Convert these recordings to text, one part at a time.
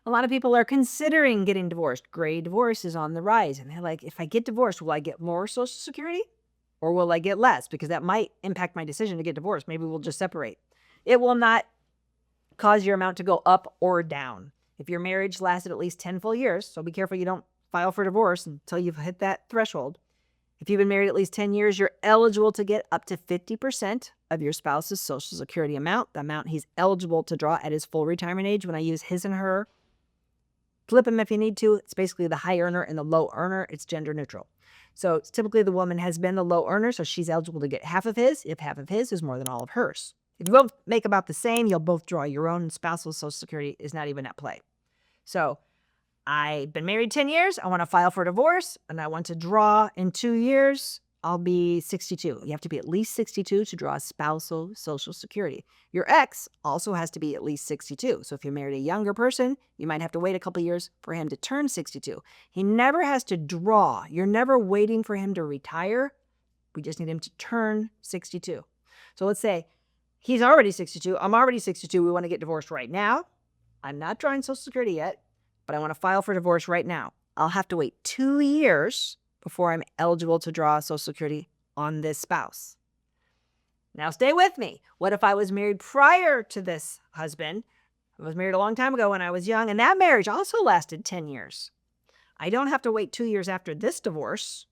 A lot of people are considering getting divorced. Gray divorce is on the rise. And they're like, if I get divorced, will I get more Social Security or will I get less? Because that might impact my decision to get divorced. Maybe we'll just separate. It will not cause your amount to go up or down. If your marriage lasted at least 10 full years, so be careful you don't file for divorce until you've hit that threshold. If you've been married at least 10 years, you're eligible to get up to 50% of your spouse's Social Security amount, the amount he's eligible to draw at his full retirement age. When I use his and her, flip them if you need to. It's basically the high earner and the low earner. It's gender neutral. So typically the woman has been the low earner, so she's eligible to get half of his if half of his is more than all of hers. If you both make about the same, you'll both draw your own. Spousal Social Security is not even at play. So I've been married 10 years. I want to file for divorce and I want to draw in 2 years. I'll be 62. You have to be at least 62 to draw spousal Social Security. Your ex also has to be at least 62. So if you married a younger person, you might have to wait a couple years for him to turn 62. He never has to draw. You're never waiting for him to retire. We just need him to turn 62. So let's say he's already 62. I'm already 62. We want to get divorced right now. I'm not drawing Social Security yet, but I want to file for divorce right now. I'll have to wait 2 years before I'm eligible to draw Social Security on this spouse. Now stay with me. What if I was married prior to this husband? I was married a long time ago when I was young, and that marriage also lasted 10 years. I don't have to wait 2 years after this divorce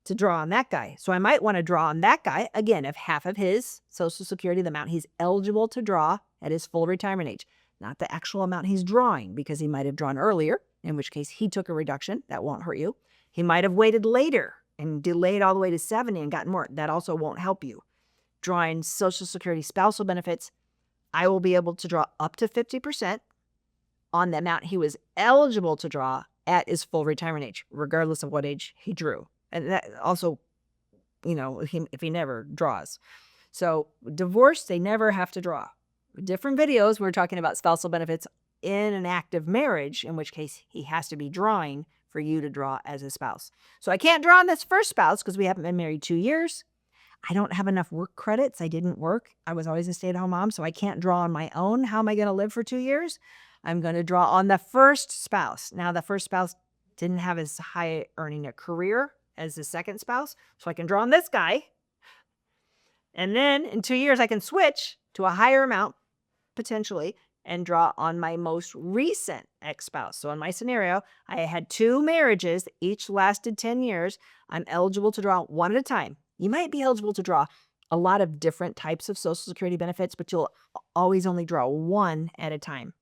to draw on that guy. So I might want to draw on that guy, again, if half of his Social Security, the amount he's eligible to draw at his full retirement age, not the actual amount he's drawing, because he might have drawn earlier, in which case he took a reduction. That won't hurt you. He might have waited later and delayed all the way to 70 and gotten more. That also won't help you. Drawing Social Security spousal benefits, I will be able to draw up to 50% on the amount he was eligible to draw at his full retirement age, regardless of what age he drew. And that also, if he never draws. So divorce, they never have to draw. Different videos, we're talking about spousal benefits in an active marriage, in which case he has to be drawing for you to draw as a spouse. So I can't draw on this first spouse because we haven't been married 2 years. I don't have enough work credits. I didn't work. I was always a stay-at-home mom, so I can't draw on my own. How am I going to live for 2 years? I'm going to draw on the first spouse. Now, the first spouse didn't have as high earning a career as the second spouse, so I can draw on this guy. And then in 2 years, I can switch to a higher amount, potentially, and draw on my most recent ex-spouse. So in my scenario, I had 2 marriages, each lasted 10 years. I'm eligible to draw one at a time. You might be eligible to draw a lot of different types of Social Security benefits, but you'll always only draw one at a time.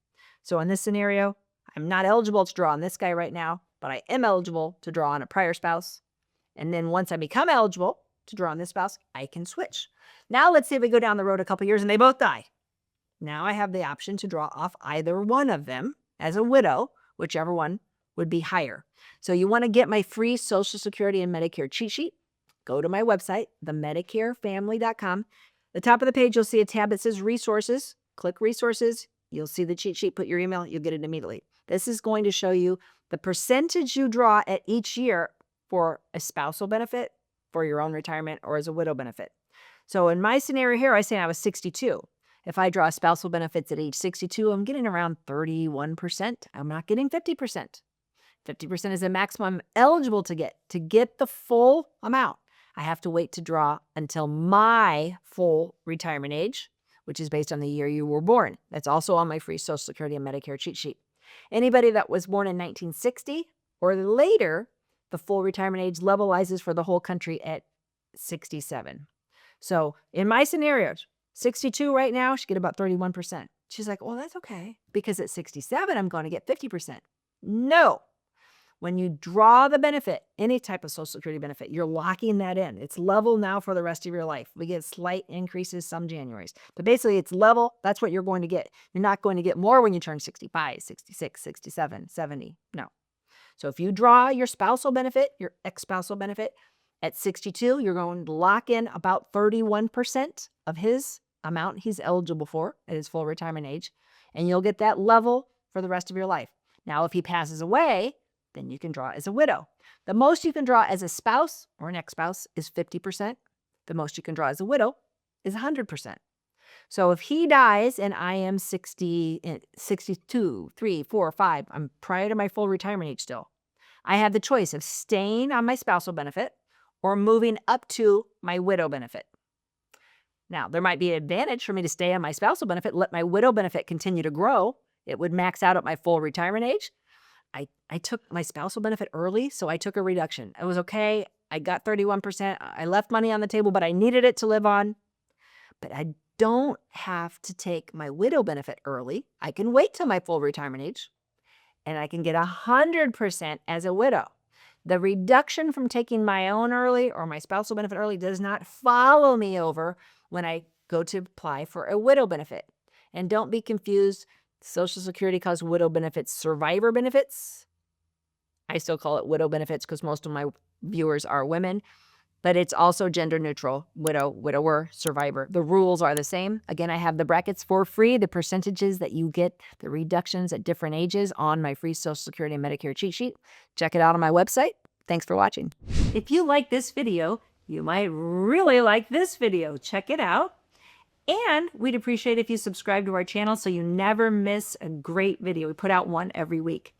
So in this scenario, I'm not eligible to draw on this guy right now, but I am eligible to draw on a prior spouse. And then once I become eligible to draw on this spouse, I can switch. Now let's say we go down the road a couple years and they both die. Now I have the option to draw off either one of them as a widow, whichever one would be higher. So you want to get my free Social Security and Medicare cheat sheet? Go to my website, themedicarefamily.com. The top of the page, you'll see a tab that says resources. Click resources. You'll see the cheat sheet. Put your email. You'll get it immediately. This is going to show you the percentage you draw at each year for a spousal benefit, for your own retirement, or as a widow benefit. So in my scenario here, I say I was 62. If I draw spousal benefits at age 62, I'm getting around 31%. I'm not getting 50%. 50% is the maximum I'm eligible to get. To get the full amount, I have to wait to draw until my full retirement age, which is based on the year you were born. That's also on my free Social Security and Medicare cheat sheet. Anybody that was born in 1960 or later, the full retirement age levelizes for the whole country at 67. So in my scenario, 62 right now, she get about 31%. She's like, well, that's okay, because at 67, I'm going to get 50%. No. When you draw the benefit, any type of Social Security benefit, you're locking that in. It's level now for the rest of your life. We get slight increases some Januaries. But basically, it's level. That's what you're going to get. You're not going to get more when you turn 65, 66, 67, 70. No. So if you draw your spousal benefit, your ex-spousal benefit, at 62, you're going to lock in about 31% of his amount he's eligible for at his full retirement age, and you'll get that level for the rest of your life. Now, if he passes away, then you can draw as a widow. The most you can draw as a spouse or an ex-spouse is 50%. The most you can draw as a widow is 100%. So if he dies and I am 62, 3, 4, 5, I'm prior to my full retirement age still, I have the choice of staying on my spousal benefit or moving up to my widow benefit. Now, there might be an advantage for me to stay on my spousal benefit, let my widow benefit continue to grow. It would max out at my full retirement age. I took my spousal benefit early, so I took a reduction. It was okay. I got 31%. I left money on the table, but I needed it to live on. But I don't have to take my widow benefit early. I can wait till my full retirement age, and I can get 100% as a widow. The reduction from taking my own early or my spousal benefit early does not follow me over when I go to apply for a widow benefit. And don't be confused. Social Security calls widow benefits survivor benefits. I still call it widow benefits because most of my viewers are women, but it's also gender neutral. Widow, widower, survivor. The rules are the same. Again, I have the brackets for free, the percentages that you get, the reductions at different ages on my free Social Security and Medicare cheat sheet. Check it out on my website. Thanks for watching. If you like this video, you might really like this video. Check it out. And we'd appreciate if you subscribe to our channel so you never miss a great video. We put out one every week.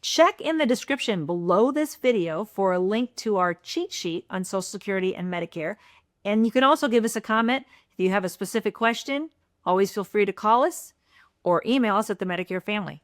Check in the description below this video for a link to our cheat sheet on Social Security and Medicare. And you can also give us a comment if you have a specific question. Always feel free to call us or email us at the Medicare family.